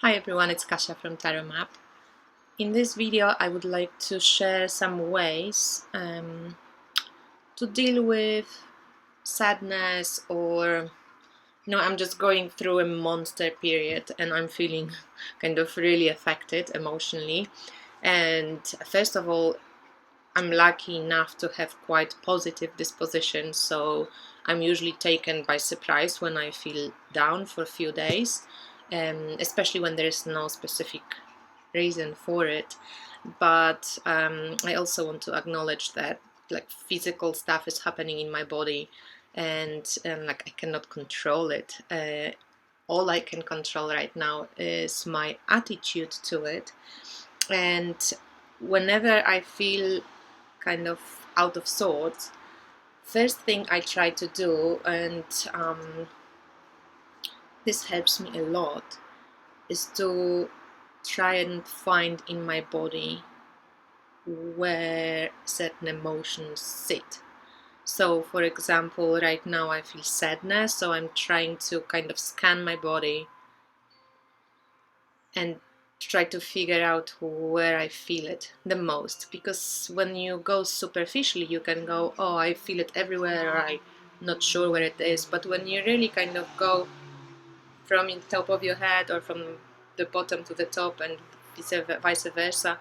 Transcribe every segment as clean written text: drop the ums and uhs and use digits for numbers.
Hi everyone, it's Kasia from Tarot Map. In this video I would like to share some ways to deal with sadness, or I'm just going through a monster period and I'm feeling kind of really affected emotionally. And first of all, I'm lucky enough to have quite positive disposition, so I'm usually taken by surprise when I feel down for a few days, especially when there is no specific reason for it. But I also want to acknowledge that like physical stuff is happening in my body, and like I cannot control it. All I can control right now is my attitude to it. And whenever I feel kind of out of sorts, first thing I try to do, and this helps me a lot, is to try and find in my body where certain emotions sit. So, for example, right now I feel sadness, so I'm trying to kind of scan my body and try to figure out where I feel it the most. Because when you go superficially, you can go, oh, I feel it everywhere, or I'm not sure where it is. But when you really kind of go from the top of your head or from the bottom to the top and vice versa,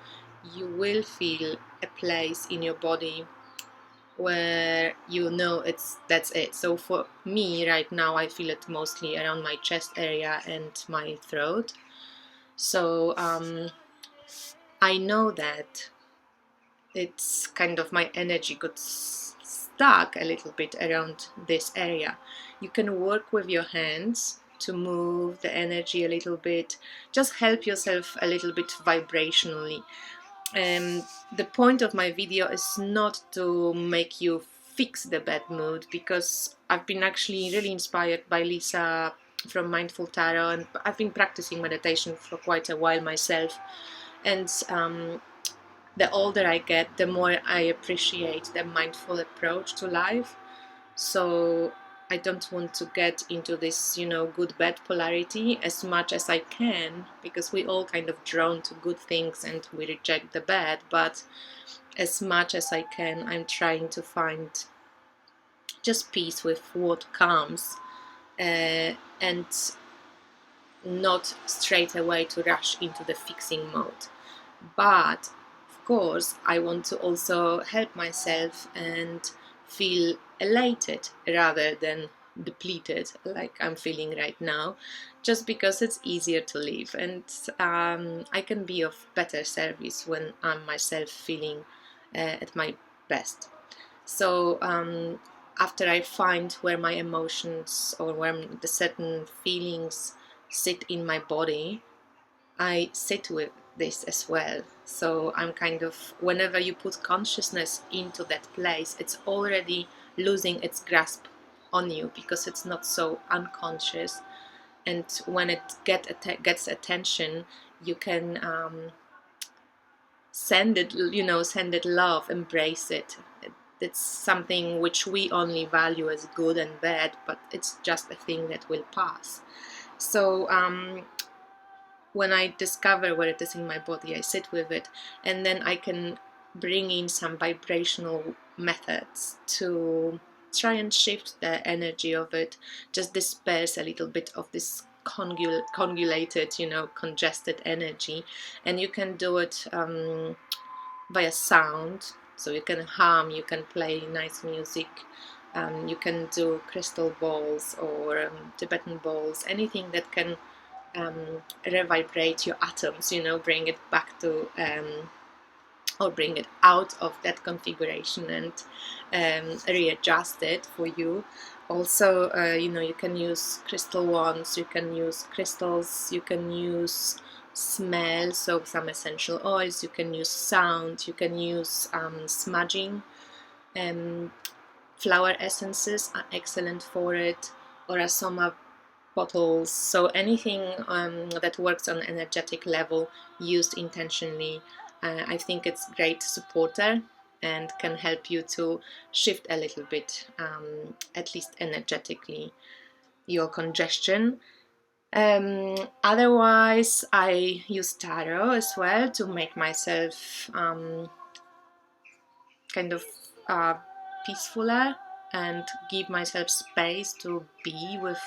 you will feel a place in your body where that's it. So for me right now, I feel it mostly around my chest area and my throat. So I know that it's kind of my energy got stuck a little bit around this area. You can work with your hands to move the energy a little bit, just help yourself a little bit vibrationally. The point of my video is not to make you fix the bad mood, because I've been actually really inspired by Lisa from Mindful Tarot, and I've been practicing meditation for quite a while myself. And the older I get, the more I appreciate the mindful approach to life. So I don't want to get into this, good bad polarity as much as I can, because we all kind of drawn to good things and we reject the bad. But as much as I can, I'm trying to find just peace with what comes, and not straight away to rush into the fixing mode. But of course, I want to also help myself and feel elated rather than depleted like I'm feeling right now, just because it's easier to live, and I can be of better service when I'm myself feeling at my best. So after I find where my emotions or where the certain feelings sit in my body, I sit with this as well. So I'm kind of, whenever you put consciousness into that place, it's already losing its grasp on you, because it's not so unconscious. And when it gets attention, you can send it love, embrace it. It's something which we only value as good and bad, but it's just a thing that will pass. So when I discover where it is in my body, I sit with it, and then I can bring in some vibrational methods to try and shift the energy of it, just disperse a little bit of this congulated, congested energy. And you can do it via sound. So you can hum, you can play nice music, you can do crystal balls or Tibetan balls, anything that can revibrate your atoms, bring it back to or bring it out of that configuration and readjust it for you. Also, you can use crystal wands, you can use crystals, you can use smell, so some essential oils, you can use sound, you can use smudging. Flower essences are excellent for it, or asoma bottles. So anything that works on energetic level, used intentionally, I think it's great supporter and can help you to shift a little bit, at least energetically, your congestion. Otherwise, I use tarot as well to make myself kind of uh, peacefuler and give myself space to be with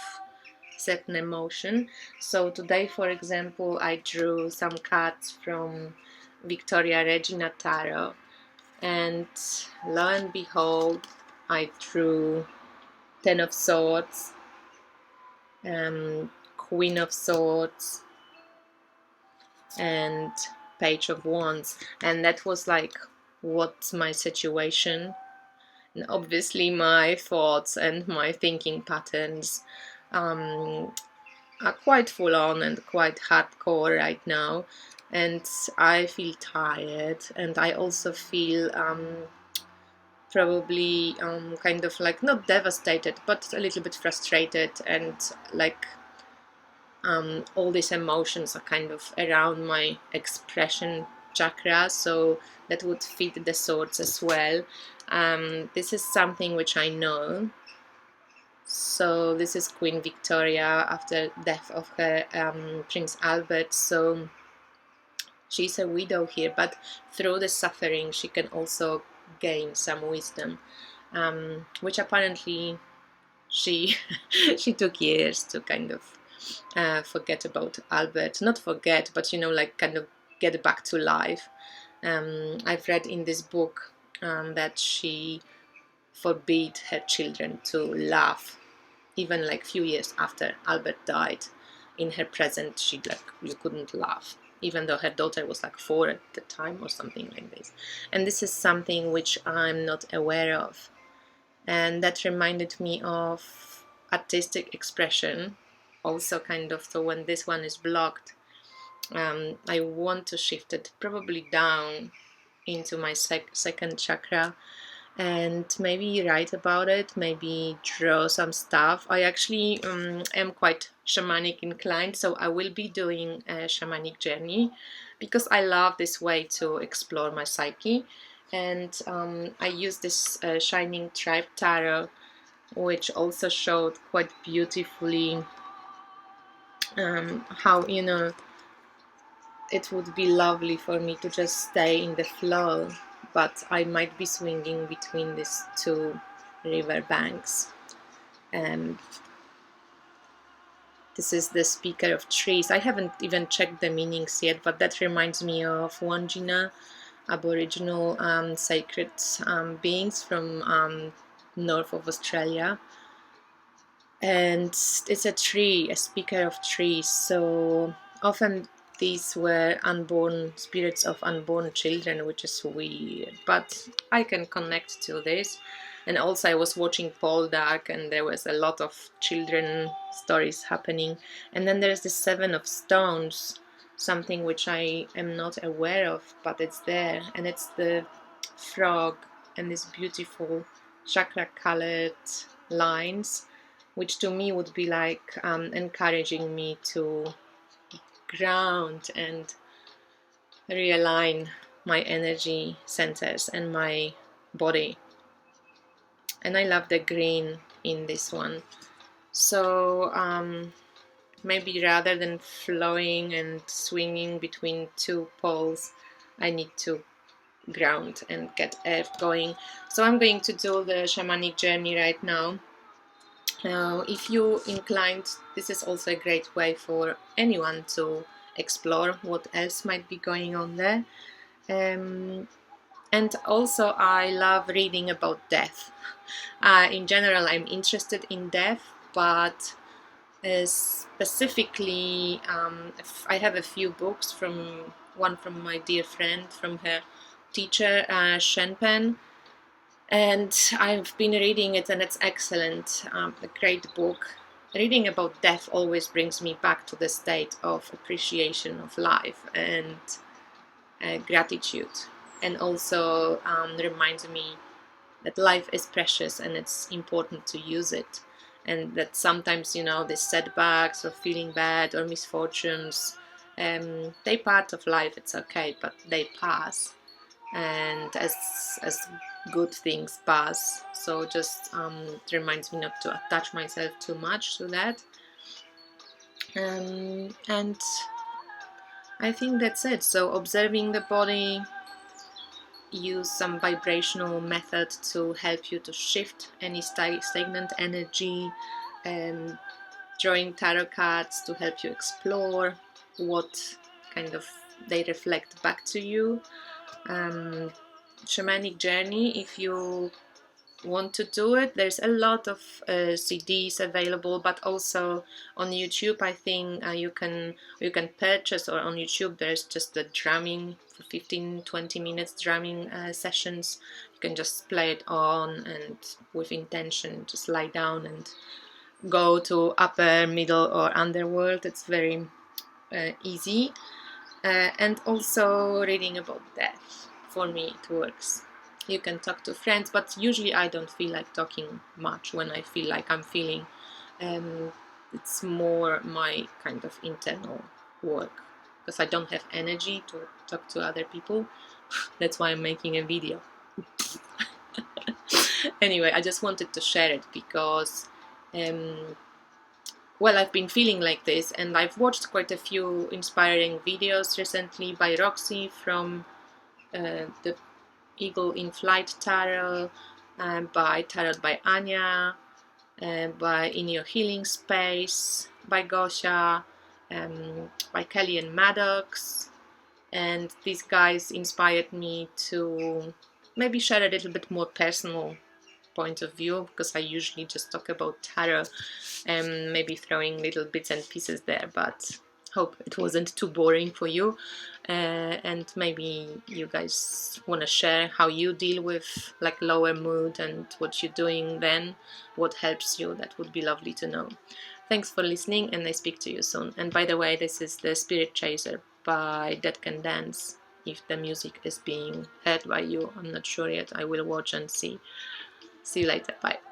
certain emotion. So today, for example, I drew some cards from Victoria Regina tarot, and lo and behold, I drew Ten of Swords, Queen of Swords, and Page of Wands, and that was like what's my situation. And obviously my thoughts and my thinking patterns are quite full on and quite hardcore right now, and I feel tired, and I also feel probably kind of like not devastated but a little bit frustrated, and like all these emotions are kind of around my expression chakra, so that would fit the swords as well. This is something which I know. So this is Queen Victoria after death of her Prince Albert. So she's a widow here, but through the suffering she can also gain some wisdom, which apparently she she took years to kind of forget about Albert. Not forget, but like kind of get back to life. I've read in this book that she forbade her children to laugh, even like few years after Albert died. In her present, she like you couldn't laugh, even though her daughter was like 4 at the time or something like this. And this is something which I'm not aware of, and that reminded me of artistic expression also kind of. So when this one is blocked, I want to shift it probably down into my second chakra, and maybe write about it, maybe draw some stuff. I actually am quite shamanic inclined, so I will be doing a shamanic journey because I love this way to explore my psyche. And I use this Shining Tribe Tarot, which also showed quite beautifully how it would be lovely for me to just stay in the flow, but I might be swinging between these two river banks. And this is the speaker of trees. I haven't even checked the meanings yet, but that reminds me of Wandjina, Aboriginal sacred beings from north of Australia. And it's a tree, a speaker of trees. So often these were unborn spirits of unborn children, which is weird, but I can connect to this. And also I was watching Paul Dark, and there was a lot of children stories happening. And then there's the Seven of Stones, something which I am not aware of, but it's there, and it's the frog and these beautiful chakra colored lines, which to me would be like encouraging me to ground and realign my energy centers and my body. And I love the green in this one. So maybe rather than flowing and swinging between two poles, I need to ground and get earth going. So I'm going to do the shamanic journey right now. Now, if you inclined, this is also a great way for anyone to explore what else might be going on there. And also, I love reading about death. In general, I'm interested in death, but specifically, I have a few books from one from my dear friend, from her teacher, Shenpen. And I've been reading it, and it's excellent, a great book. Reading about death always brings me back to the state of appreciation of life and gratitude, and also reminds me that life is precious and it's important to use it, and that sometimes these setbacks or feeling bad or misfortunes, they part of life, it's okay, but they pass, and as good things pass. So just it reminds me not to attach myself too much to that. And I think that's it. So observing the body, use some vibrational method to help you to shift any stagnant energy, and drawing tarot cards to help you explore what kind of they reflect back to you. Shamanic journey, if you want to do it, there's a lot of CDs available, but also on YouTube I think you can purchase, or on YouTube there's just the drumming for 15-20 minutes drumming sessions. You can just play it on and with intention just lie down and go to upper, middle or underworld. It's very easy. And also reading about death, for me it works. You can talk to friends, but usually I don't feel like talking much when I feel like I'm feeling. It's more my kind of internal work, because I don't have energy to talk to other people. That's why I'm making a video. Anyway, I just wanted to share it because well, I've been feeling like this, and I've watched quite a few inspiring videos recently by Roxy from the Eagle in Flight Tarot, by Tarot by Anya, by In Your Healing Space, by Gosia, by Kelly and Maddox. And these guys inspired me to maybe share a little bit more personal point of view, because I usually just talk about tarot and maybe throwing little bits and pieces there, but hope it wasn't too boring for you. And maybe you guys want to share how you deal with like lower mood and what you're doing then, what helps you. That would be lovely to know. Thanks for listening, and I speak to you soon. And by the way, this is the Spirit Chaser by Dead Can Dance. If the music is being heard by you, I'm not sure yet. I will watch and see. See you later. Bye.